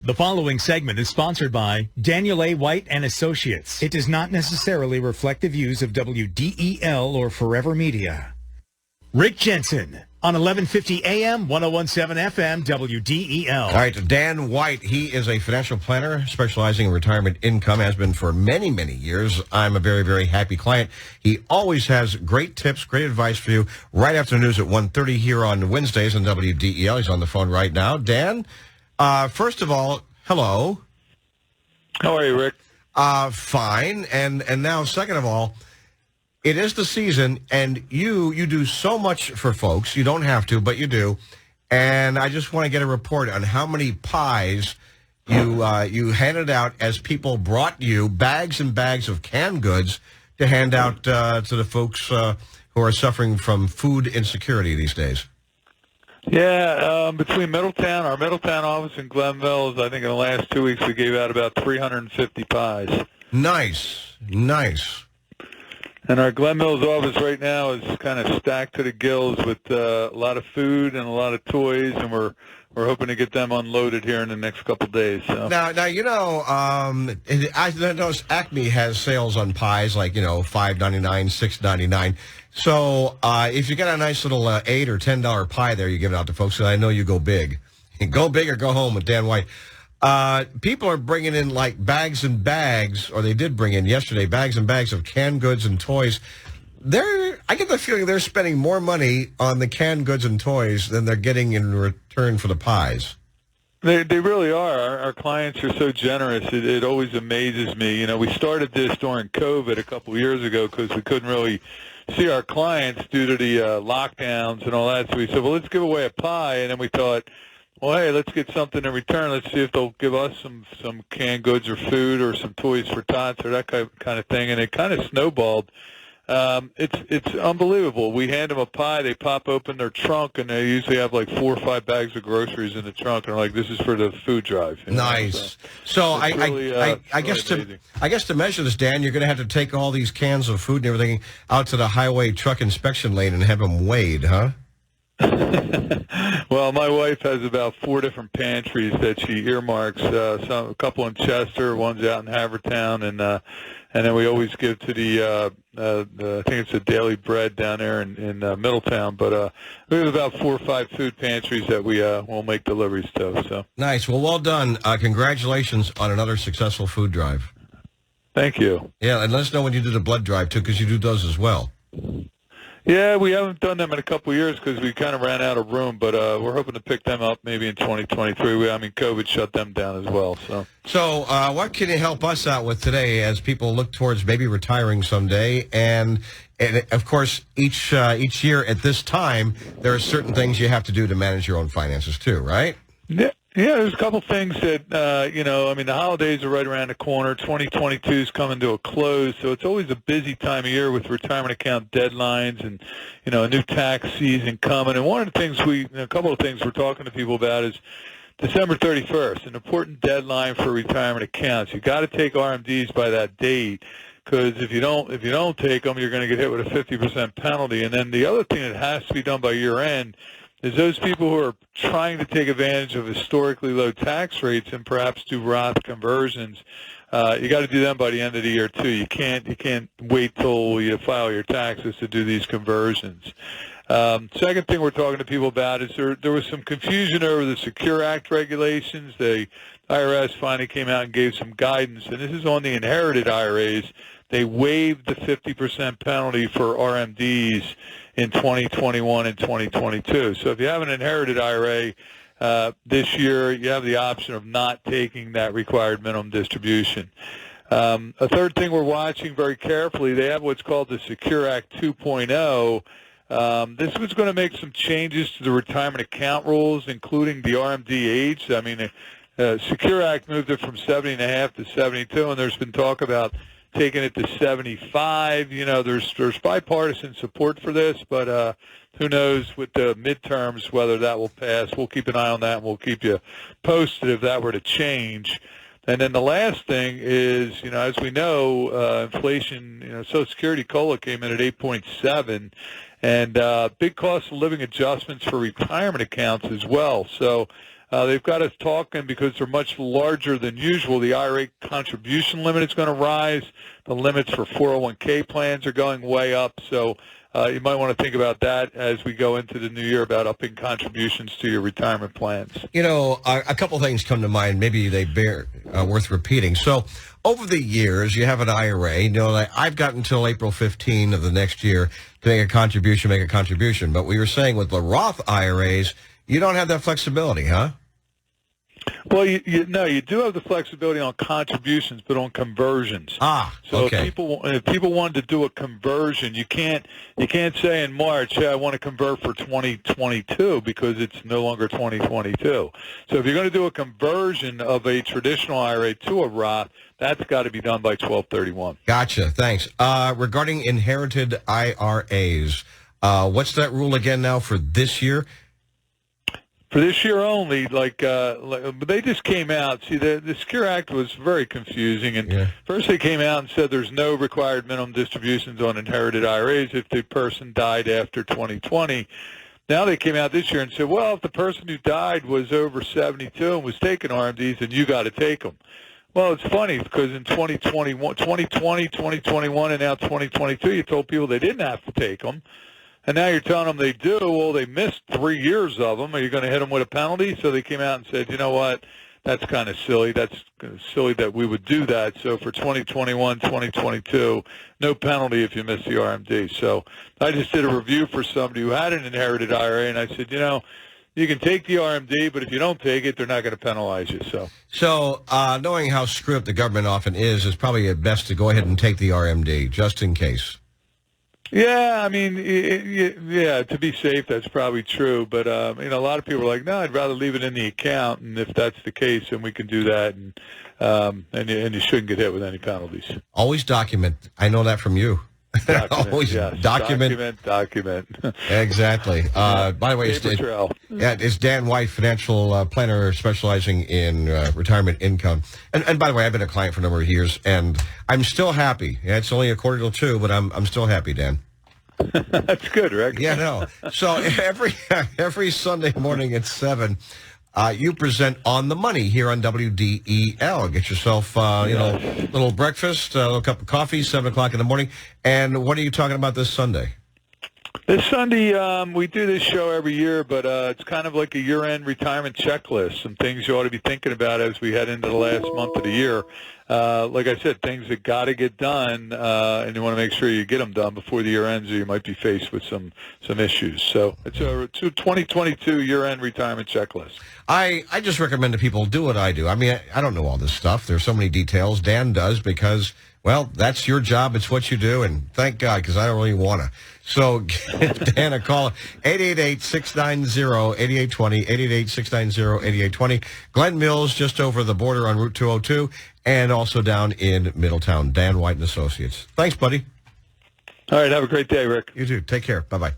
The following segment is sponsored by Daniel A. White and Associates. It does not necessarily reflect the views of WDEL or Forever Media. Rick Jensen on 1150 AM, 1017 FM, WDEL. All right, Dan White, he is a financial planner specializing in retirement income, has been for many, many years. I'm a very, very happy client. He always has great tips, great advice for you right after the news at 1:30 here on Wednesdays on WDEL. He's on the phone right now. Dan, first of all, hello. How are you, Rick? Fine. And now, second of all, it is the season, and you do so much for folks. You don't have to, but you do. And I just want to get a report on how many pies you handed out as people brought you bags and bags of canned goods to hand out to the folks who are suffering from food insecurity these days. Yeah, between our Middletown office and Glenville's, I think in the last 2 weeks we gave out about 350 pies. Nice. And our Glen Mills office right now is kind of stacked to the gills with a lot of food and a lot of toys, and we're hoping to get them unloaded here in the next couple of days. So. Now, I noticed Acme has sales on pies like, $5.99, $6.99. So if you get a nice little $8 or $10 pie there, you give it out to folks. So I know you go big. Go big or go home with Dan White. People are bringing in like bags and bags, or they did bring in yesterday, bags and bags of canned goods and toys. I get the feeling they're spending more money on the canned goods and toys than they're getting in return for the pies. They really are. Our clients are so generous. It always amazes me. We started this during COVID a couple of years ago because we couldn't really see our clients due to the lockdowns and all that. So we said, well, let's give away a pie. And then we thought, well, hey, let's get something in return. Let's see if they'll give us some canned goods or food or some toys for tots or that kind of thing. And it kind of snowballed. It's unbelievable. We hand them a pie. They pop open their trunk, and they usually have like 4 or 5 bags of groceries in the trunk. And they're like, this is for the food drive. Nice. So I guess to measure this, Dan, you're going to have to take all these cans of food and everything out to the highway truck inspection lane and have them weighed, huh? Well, my wife has about 4 different pantries that she earmarks. A couple in Chester, one's out in Havertown, and then we always give to the I think it's the Daily Bread down there in Middletown. But we have about 4 or 5 food pantries that we will make deliveries to. So nice. Well done. Congratulations on another successful food drive. Thank you. Yeah, and let us know when you do the blood drive too, because you do those as well. Yeah, we haven't done them in a couple of years because we kind of ran out of room, but we're hoping to pick them up maybe in 2023. COVID shut them down as well. So what can you help us out with today as people look towards maybe retiring someday? And of course, each year at this time, there are certain things you have to do to manage your own finances too, right? Yeah, there's a couple things that, the holidays are right around the corner. 2022 is coming to a close, so it's always a busy time of year with retirement account deadlines and, a new tax season coming. And one of the things a couple of things we're talking to people about is December 31st, an important deadline for retirement accounts. You got to take RMDs by that date, because if you don't take them, you're going to get hit with a 50% penalty. And then the other thing that has to be done by year end is those people who are trying to take advantage of historically low tax rates and perhaps do Roth conversions. You got to do them by the end of the year too. You can't wait till you file your taxes to do these conversions. Second thing we're talking to people about is there was some confusion over the Secure Act regulations. The IRS finally came out and gave some guidance, and this is on the inherited IRAs. They waived the 50% penalty for RMDs in 2021 and 2022. So if you have an inherited IRA this year, you have the option of not taking that required minimum distribution. A third thing we're watching very carefully, they have what's called the Secure Act 2.0. This was going to make some changes to the retirement account rules, including the RMD age. I mean, Secure Act moved it from 70 and a half to 72, and there's been talk about taking it to 75. There's bipartisan support for this, but who knows with the midterms whether that will pass. We'll keep an eye on that, and we'll keep you posted if that were to change. And then the last thing is, as we know, inflation, Social Security COLA came in at 8.7, and big cost of living adjustments for retirement accounts as well. So They've got us talking because they're much larger than usual. The IRA contribution limit is going to rise. The limits for 401k plans are going way up. So you might want to think about that as we go into the new year about upping contributions to your retirement plans. You know, a couple things come to mind. Maybe they bear worth repeating. So over the years, you have an IRA. You know, like I've got until April 15 of the next year to make a contribution. But we were saying with the Roth IRAs, you don't have that flexibility, huh? Well, you do have the flexibility on contributions, but on conversions. So okay. If people wanted to do a conversion, you can't say in March, hey, I want to convert for 2022 because it's no longer 2022. So if you're going to do a conversion of a traditional IRA to a Roth, that's got to be done by 12/31. Gotcha. Thanks. Regarding inherited IRAs, what's that rule again now for this year? For this year only, but they just came out. See, the Secure Act was very confusing. And First they came out and said there's no required minimum distributions on inherited IRAs if the person died after 2020. Now they came out this year and said, well, if the person who died was over 72 and was taking RMDs, then you got to take them. Well, it's funny because in 2020, 2021, and now 2022, you told people they didn't have to take them. And now you're telling them they do. Well, they missed 3 years of them. Are you going to hit them with a penalty? So they came out and said, you know what, that's kind of silly. That's silly that we would do that. So for 2021, 2022, no penalty if you miss the RMD. So I just did a review for somebody who had an inherited IRA, and I said, you know, you can take the RMD, but if you don't take it, they're not going to penalize you. So knowing how screwed up the government often is, it's probably best to go ahead and take the RMD just in case. Yeah, I mean, to be safe, that's probably true. But, a lot of people are like, no, I'd rather leave it in the account. And if that's the case, then we can do that. And you shouldn't get hit with any penalties. Always document. I know that from you. Always document. Exactly. By the way, it's Dan White, financial planner specializing in retirement income. And by the way, I've been a client for a number of years, and I'm still happy. Yeah, it's only 1:45, but I'm still happy, Dan. That's good, Rick. Yeah, no. So every Sunday morning at 7. You present On the Money here on WDEL. Get yourself, a little breakfast, a little cup of coffee, 7 o'clock in the morning. And what are you talking about this Sunday? This Sunday, we do this show every year, but it's kind of like a year-end retirement checklist, some things you ought to be thinking about as we head into the last month of the year. Like I said, things that got to get done, and you want to make sure you get them done before the year ends, or you might be faced with some issues. So it's a 2022 year-end retirement checklist. I just recommend that people do what I do. I mean, I don't know all this stuff. There's so many details. Dan does because, well, that's your job. It's what you do, and thank God, because I don't really want to. So give Dan a call, 888-690-8820, 888-690-8820. Glen Mills, just over the border on Route 202, and also down in Middletown. Dan White and Associates. Thanks, buddy. All right, have a great day, Rick. You too. Take care. Bye-bye.